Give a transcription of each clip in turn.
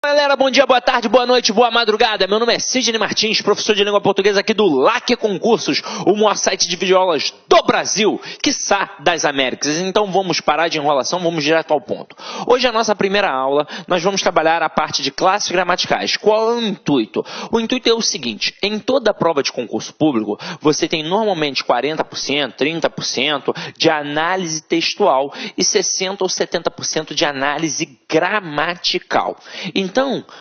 Galera, bom dia, boa tarde, boa noite, boa madrugada. Meu nome é Sidney Martins, professor de língua portuguesa aqui do LAC Concursos, o maior site de videoaulas do Brasil, quiçá das Américas. Então vamos parar de enrolação, vamos direto ao ponto. Hoje, a nossa primeira aula, nós vamos trabalhar a parte de classes gramaticais. Qual é o intuito? O intuito é o seguinte: em toda prova de concurso público, você tem normalmente 40%, 30% de análise textual e 60% ou 70% de análise gramatical. Então,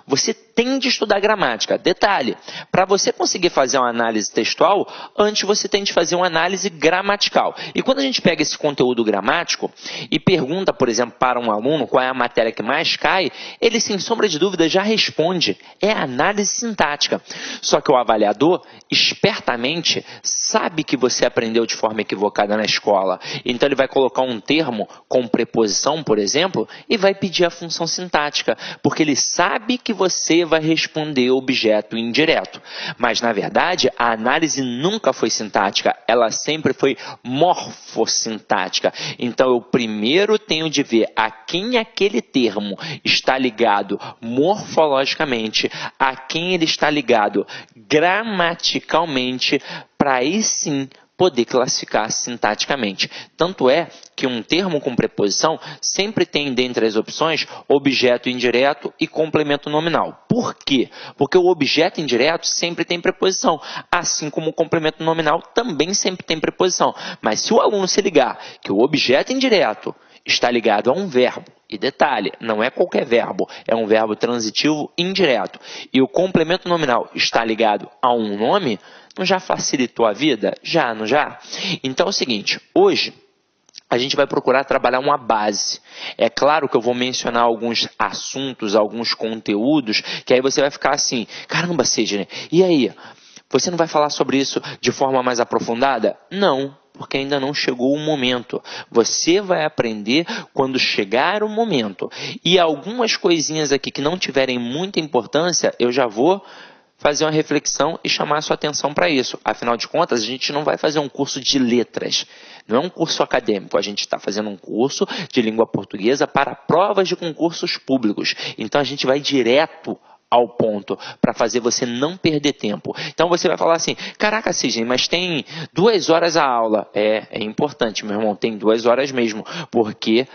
você tem de estudar gramática. Detalhe, para você conseguir fazer uma análise textual, antes você tem de fazer uma análise gramatical. E quando a gente pega esse conteúdo gramático e pergunta, por exemplo, para um aluno qual é a matéria que mais cai, ele, sem sombra de dúvida, já responde. É a análise sintática. Só que o avaliador, espertamente, sabe que você aprendeu de forma equivocada na escola. Então, ele vai colocar um termo com preposição, por exemplo, e vai pedir a função sintática, porque ele sabe que você vai responder objeto indireto. Mas, na verdade, a análise nunca foi sintática, ela sempre foi morfossintática. Então, eu primeiro tenho de ver a quem aquele termo está ligado morfologicamente, a quem ele está ligado gramaticalmente, para aí sim poder classificar sintaticamente. Tanto é que um termo com preposição sempre tem, dentre as opções, objeto indireto e complemento nominal. Por quê? Porque o objeto indireto sempre tem preposição, assim como o complemento nominal também sempre tem preposição. Mas se o aluno se ligar que o objeto indireto está ligado a um verbo, e detalhe, não é qualquer verbo, é um verbo transitivo indireto, e o complemento nominal está ligado a um nome, não já facilitou a vida? Já, não já? Então é o seguinte, hoje a gente vai procurar trabalhar uma base. É claro que eu vou mencionar alguns assuntos, alguns conteúdos, que aí você vai ficar assim, caramba, Sidney, e aí? Você não vai falar sobre isso de forma mais aprofundada? Não, porque ainda não chegou o momento. Você vai aprender quando chegar o momento. E algumas coisinhas aqui que não tiverem muita importância, eu já vou fazer uma reflexão e chamar a sua atenção para isso. Afinal de contas, a gente não vai fazer um curso de letras. Não é um curso acadêmico. A gente está fazendo um curso de língua portuguesa para provas de concursos públicos. Então, a gente vai direto ao ponto, para fazer você não perder tempo. Então você vai falar assim, caraca, Sidney, mas tem 2 horas a aula. É importante, meu irmão, tem 2 horas mesmo, porque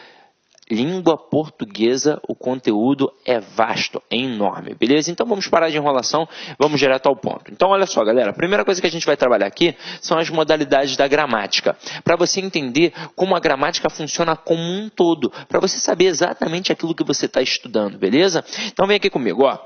língua portuguesa, o conteúdo é vasto, é enorme, beleza? Então vamos parar de enrolação, vamos direto ao ponto. Então olha só, galera, a primeira coisa que a gente vai trabalhar aqui são as modalidades da gramática, para você entender como a gramática funciona como um todo, para você saber exatamente aquilo que você está estudando, beleza? Então vem aqui comigo, ó.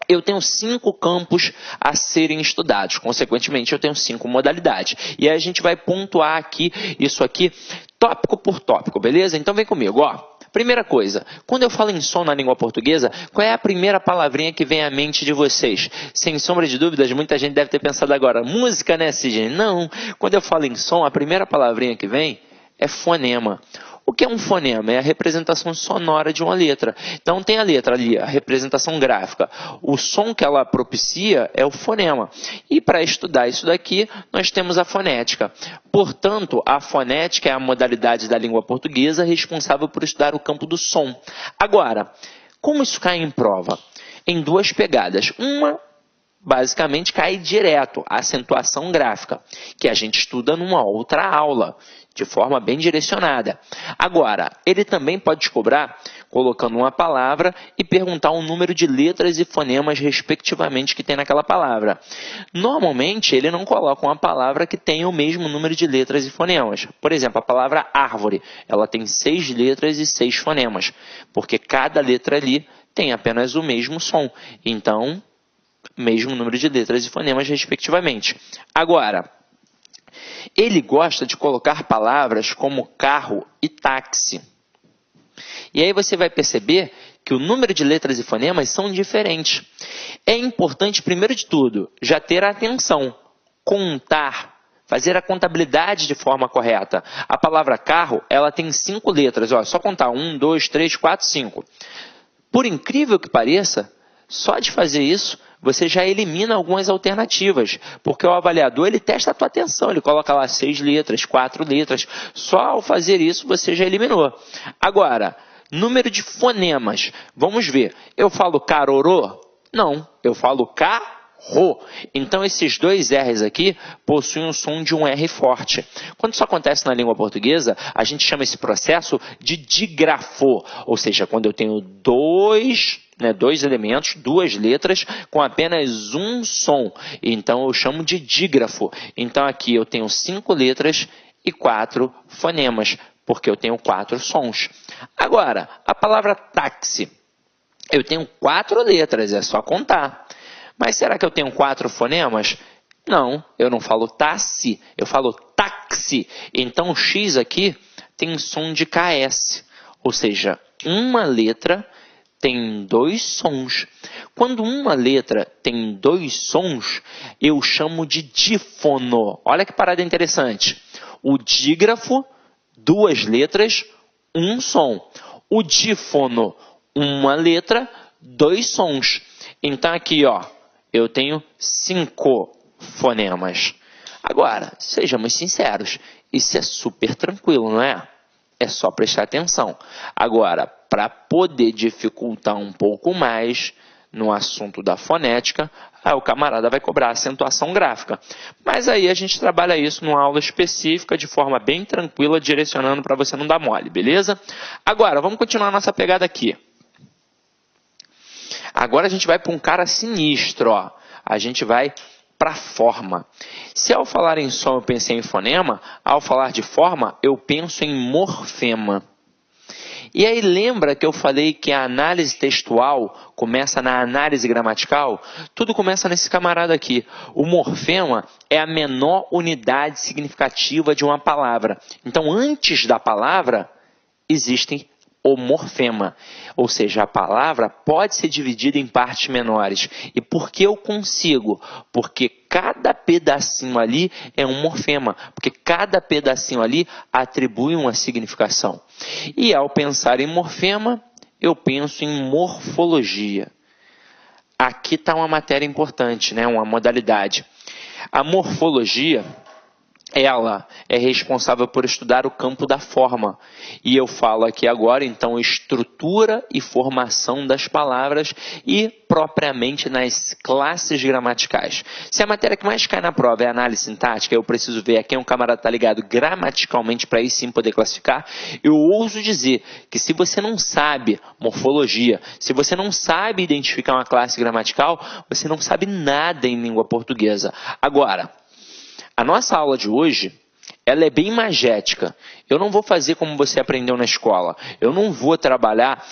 Eu tenho 5 campos a serem estudados, consequentemente eu tenho 5 modalidades. E aí a gente vai pontuar aqui, isso aqui, tópico por tópico, beleza? Então vem comigo, ó. Primeira coisa, quando eu falo em som na língua portuguesa, qual é a primeira palavrinha que vem à mente de vocês? Sem sombra de dúvidas, muita gente deve ter pensado agora, música, né, Sidney? Não, quando eu falo em som, a primeira palavrinha que vem é fonema. O que é um fonema? É a representação sonora de uma letra. Então tem a letra ali, a representação gráfica. O som que ela propicia é o fonema. E para estudar isso daqui, nós temos a fonética. Portanto, a fonética é a modalidade da língua portuguesa responsável por estudar o campo do som. Agora, como isso cai em prova? Em 2 pegadas. Uma, basicamente, cai direto, a acentuação gráfica, que a gente estuda numa outra aula, de forma bem direcionada. Agora, ele também pode te cobrar colocando uma palavra e perguntar o número de letras e fonemas, respectivamente, que tem naquela palavra. Normalmente, ele não coloca uma palavra que tenha o mesmo número de letras e fonemas. Por exemplo, a palavra árvore, ela tem 6 letras e 6 fonemas, porque cada letra ali tem apenas o mesmo som. Então, mesmo número de letras e fonemas, respectivamente. Agora, ele gosta de colocar palavras como carro e táxi. E aí você vai perceber que o número de letras e fonemas são diferentes. É importante, primeiro de tudo, já ter atenção, contar, fazer a contabilidade de forma correta. A palavra carro, ela tem 5 letras, ó, só contar 1, 2, 3, 4, 5. Por incrível que pareça, só de fazer isso, você já elimina algumas alternativas, porque o avaliador ele testa a tua atenção, ele coloca lá 6 letras, 4 letras, só ao fazer isso você já eliminou. Agora, Número de fonemas. Vamos ver. Eu falo carorô? Não, eu falo carro. Então, esses dois R's aqui possuem o som de um R forte. Quando isso acontece na língua portuguesa, a gente chama esse processo de dígrafo. Ou seja, quando eu tenho dois elementos, duas letras, com apenas um som. Então, eu chamo de dígrafo. Então, aqui eu tenho 5 letras e 4 fonemas, porque eu tenho 4 sons. Agora, a palavra táxi. Eu tenho 4 letras, é só contar. Mas será que eu tenho 4 fonemas? Não, eu não falo táxi, eu falo táxi. Então, o X aqui tem som de KS. Ou seja, uma letra tem 2 sons. Quando uma letra tem 2 sons, eu chamo de dífono. Olha que parada interessante. O dígrafo, 2 letras, 1 som. O dífono, uma letra, 2 sons. Então, aqui, ó, eu tenho 5 fonemas. Agora, sejamos sinceros, isso é super tranquilo, não é? É só prestar atenção. Agora, para poder dificultar um pouco mais no assunto da fonética, o camarada vai cobrar acentuação gráfica. Mas aí a gente trabalha isso numa aula específica, de forma bem tranquila, direcionando para você não dar mole, beleza? Agora, vamos continuar a nossa pegada aqui. Agora a gente vai para um cara sinistro, ó. A gente vai para forma. Se ao falar em som eu pensei em fonema, ao falar de forma eu penso em morfema. E aí lembra que eu falei que a análise textual começa na análise gramatical? Tudo começa nesse camarada aqui. O morfema é a menor unidade significativa de uma palavra. Então, antes da palavra, existem o morfema, ou seja, a palavra pode ser dividida em partes menores. E por que eu consigo? Porque cada pedacinho ali é um morfema, porque cada pedacinho ali atribui uma significação. E ao pensar em morfema, eu penso em morfologia. Aqui está uma matéria importante, né? Uma modalidade. A morfologia, ela é responsável por estudar o campo da forma. E eu falo aqui agora, então, estrutura e formação das palavras e propriamente nas classes gramaticais. Se a matéria que mais cai na prova é análise sintática, eu preciso ver a quem um camarada está ligado gramaticalmente para aí sim poder classificar. Eu ouso dizer que se você não sabe morfologia, se você não sabe identificar uma classe gramatical, você não sabe nada em língua portuguesa. Agora, a nossa aula de hoje, ela é bem magética. Eu não vou fazer como você aprendeu na escola. Eu não vou trabalhar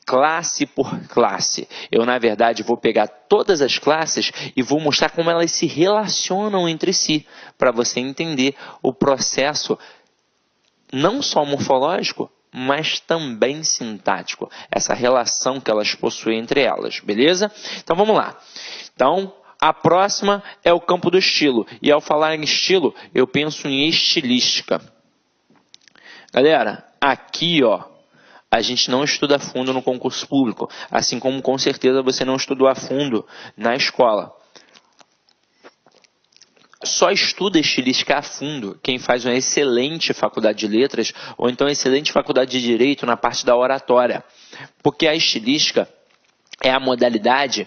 classe por classe. Eu, na verdade, vou pegar todas as classes e vou mostrar como elas se relacionam entre si, para você entender o processo não só morfológico, mas também sintático. Essa relação que elas possuem entre elas, beleza? Então, vamos lá. Então, a próxima é o campo do estilo. E ao falar em estilo, eu penso em estilística. Galera, aqui, ó, a gente não estuda a fundo no concurso público. Assim como, com certeza, você não estudou a fundo na escola. Só estuda estilística a fundo quem faz uma excelente faculdade de letras ou então excelente faculdade de direito na parte da oratória. Porque a estilística é a modalidade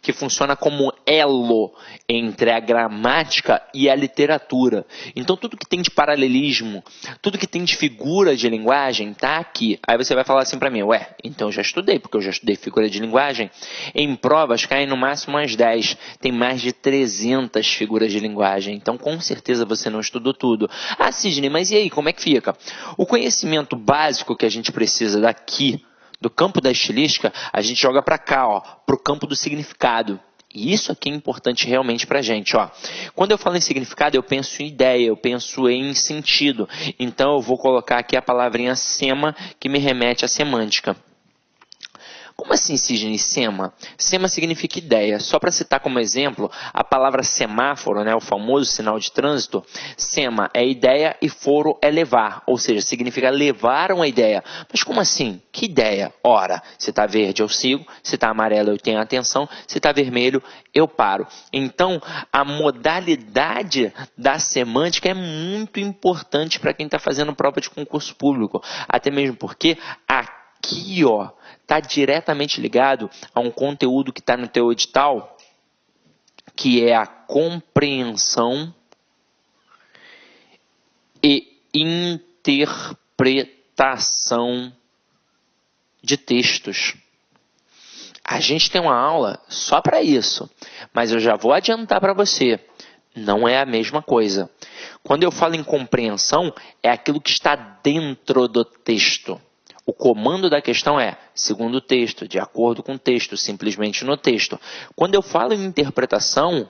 que funciona como elo entre a gramática e a literatura. Então, tudo que tem de paralelismo, tudo que tem de figura de linguagem, está aqui. Aí você vai falar assim para mim, ué, então eu já estudei, porque eu já estudei figura de linguagem. Em provas, caem no máximo umas 10. Tem mais de 300 figuras de linguagem. Então, com certeza, você não estudou tudo. Ah, Sidney, mas e aí, como é que fica? O conhecimento básico que a gente precisa daqui, do campo da estilística, a gente joga para cá, ó, para o campo do significado. E isso aqui é importante realmente para a gente. Ó. Quando eu falo em significado, eu penso em ideia, eu penso em sentido. Então, eu vou colocar aqui a palavrinha sema, que me remete à semântica. Como assim, Sidney, sema? Sema significa ideia. Só para citar como exemplo, a palavra semáforo, né, o famoso sinal de trânsito, sema é ideia e foro é levar, ou seja, significa levar uma ideia. Mas como assim? Que ideia? Ora, se está verde eu sigo, se está amarelo eu tenho atenção, se está vermelho eu paro. Então, a modalidade da semântica é muito importante para quem está fazendo prova de concurso público, até mesmo porque aqui aqui, ó, está diretamente ligado a um conteúdo que está no teu edital, que é a compreensão e interpretação de textos. A gente tem uma aula só para isso, mas eu já vou adiantar para você, não é a mesma coisa. Quando eu falo em compreensão, é aquilo que está dentro do texto. O comando da questão é, segundo o texto, de acordo com o texto, simplesmente no texto. Quando eu falo em interpretação,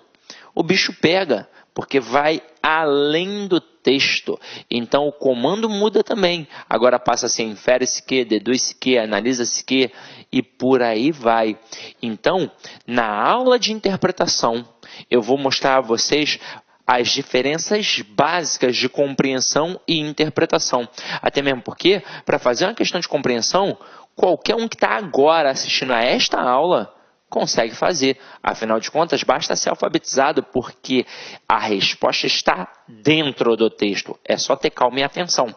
o bicho pega, porque vai além do texto. Então, o comando muda também. Agora passa a ser infere-se que, deduz-se que, analisa-se que, e por aí vai. Então, na aula de interpretação, eu vou mostrar a vocês as diferenças básicas de compreensão e interpretação. Até mesmo porque, para fazer uma questão de compreensão, qualquer um que está agora assistindo a esta aula consegue fazer. Afinal de contas, basta ser alfabetizado, porque a resposta está dentro do texto. É só ter calma e atenção.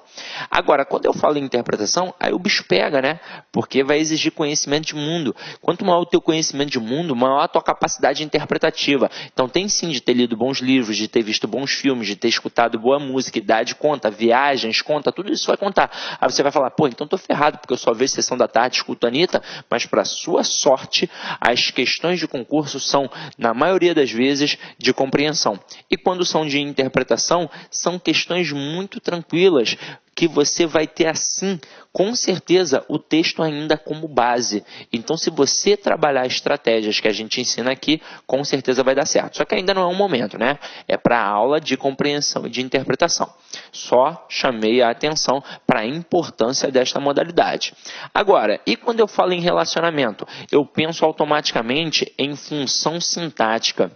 Agora, quando eu falo em interpretação, aí o bicho pega, né? Porque vai exigir conhecimento de mundo. Quanto maior o teu conhecimento de mundo, maior a tua capacidade interpretativa. Então, tem sim de ter lido bons livros, de ter visto bons filmes, de ter escutado boa música, idade conta, viagens conta, tudo isso vai contar. Aí você vai falar, pô, então tô ferrado, porque eu só vejo Sessão da Tarde, escuto a Anitta, mas para sua sorte, as questões de concurso são, na maioria das vezes, de compreensão. E quando são de interpretação, são questões muito tranquilas, que você vai ter assim, com certeza, o texto ainda como base. Então, se você trabalhar estratégias que a gente ensina aqui, com certeza vai dar certo. Só que ainda não é um momento, né? É para a aula de compreensão e de interpretação. Só chamei a atenção para a importância desta modalidade. Agora, e quando eu falo em relacionamento? Eu penso automaticamente em função sintática.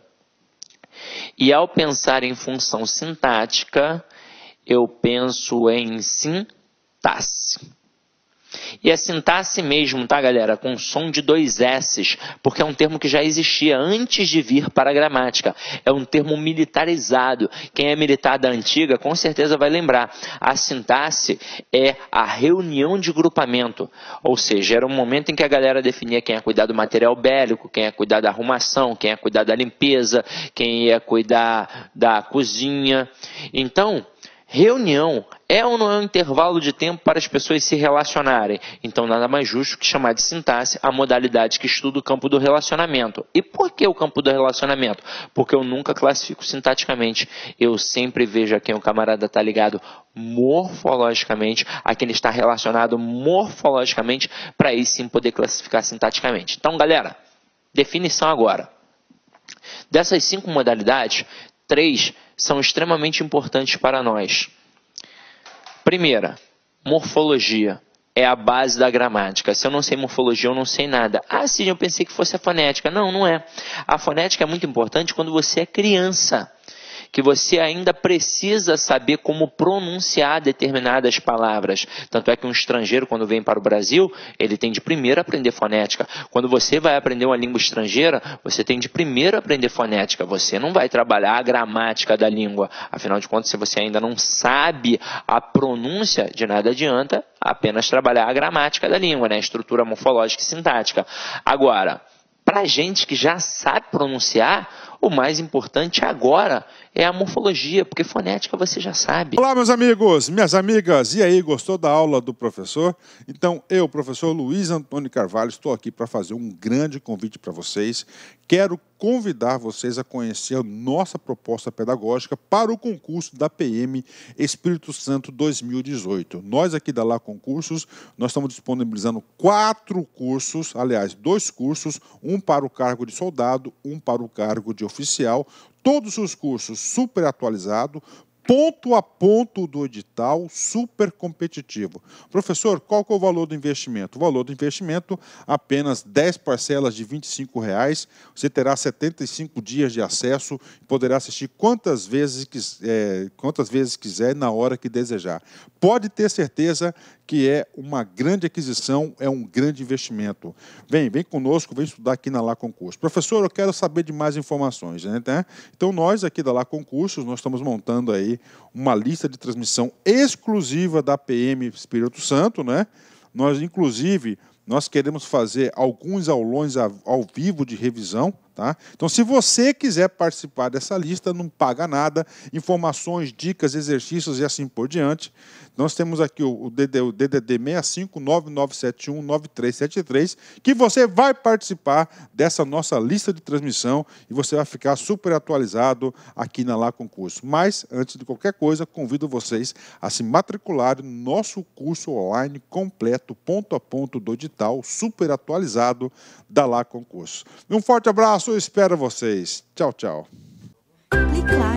E ao pensar em função sintática, eu penso em sintaxe. E é sintaxe mesmo, tá, galera? Com som de 2 S's, porque é um termo que já existia antes de vir para a gramática. É um termo militarizado. Quem é militar da antiga, com certeza vai lembrar. A sintaxe é a reunião de grupamento. Ou seja, era um momento em que a galera definia quem ia cuidar do material bélico, quem ia cuidar da arrumação, quem ia cuidar da limpeza, quem ia cuidar da cozinha. Então, reunião é ou não é um intervalo de tempo para as pessoas se relacionarem? Então, nada mais justo que chamar de sintaxe a modalidade que estuda o campo do relacionamento. E por que o campo do relacionamento? Porque eu nunca classifico sintaticamente. Eu sempre vejo a quem o camarada está ligado morfologicamente, a quem ele está relacionado morfologicamente, para aí sim poder classificar sintaticamente. Então, galera, definição agora. Dessas 5 modalidades, 3 são extremamente importantes para nós. Primeira, morfologia. É a base da gramática. Se eu não sei morfologia, eu não sei nada. Ah, sim, eu pensei que fosse a fonética. Não, não é. A fonética é muito importante quando você é criança, que você ainda precisa saber como pronunciar determinadas palavras. Tanto é que um estrangeiro, quando vem para o Brasil, ele tem de primeiro aprender fonética. Quando você vai aprender uma língua estrangeira, você tem de primeiro aprender fonética. Você não vai trabalhar a gramática da língua. Afinal de contas, se você ainda não sabe a pronúncia, de nada adianta apenas trabalhar a gramática da língua, né? A estrutura morfológica e sintática. Agora, para gente que já sabe pronunciar, o mais importante agora é a morfologia, porque fonética você já sabe. Olá, meus amigos, minhas amigas. E aí, gostou da aula do professor? Então, eu, professor Luiz Antônio Carvalho, estou aqui para fazer um grande convite para vocês. Quero convidar vocês a conhecer a nossa proposta pedagógica para o concurso da PM Espírito Santo 2018. Nós aqui da Lá Concursos, nós estamos disponibilizando 4 cursos, aliás, 2 cursos, um para o cargo de soldado, um para o cargo de oficial, todos os cursos super atualizados, ponto a ponto do edital, super competitivo. Professor, qual que é o valor do investimento? O valor do investimento, apenas 10 parcelas de R$ 25,00, você terá 75 dias de acesso e poderá assistir quantas vezes quiser, na hora que desejar. Pode ter certeza que é uma grande aquisição, é um grande investimento. Vem conosco, vem estudar aqui na Lá Concursos. Professor, eu quero saber de mais informações, né? Então, nós aqui da Lá Concursos, nós estamos montando aí uma lista de transmissão exclusiva da PM Espírito Santo, né? Inclusive, nós queremos fazer alguns aulões ao vivo de revisão, tá? Então, se você quiser participar dessa lista, não paga nada, informações, dicas, exercícios e assim por diante. Nós temos aqui o DDD 65997719373, que você vai participar dessa nossa lista de transmissão e você vai ficar super atualizado aqui na Lá Concurso. Mas, antes de qualquer coisa, convido vocês a se matricularem no nosso curso online completo, ponto a ponto do edital, super atualizado da Lá Concurso. Um forte abraço, eu espero vocês. Tchau, tchau. Clique lá.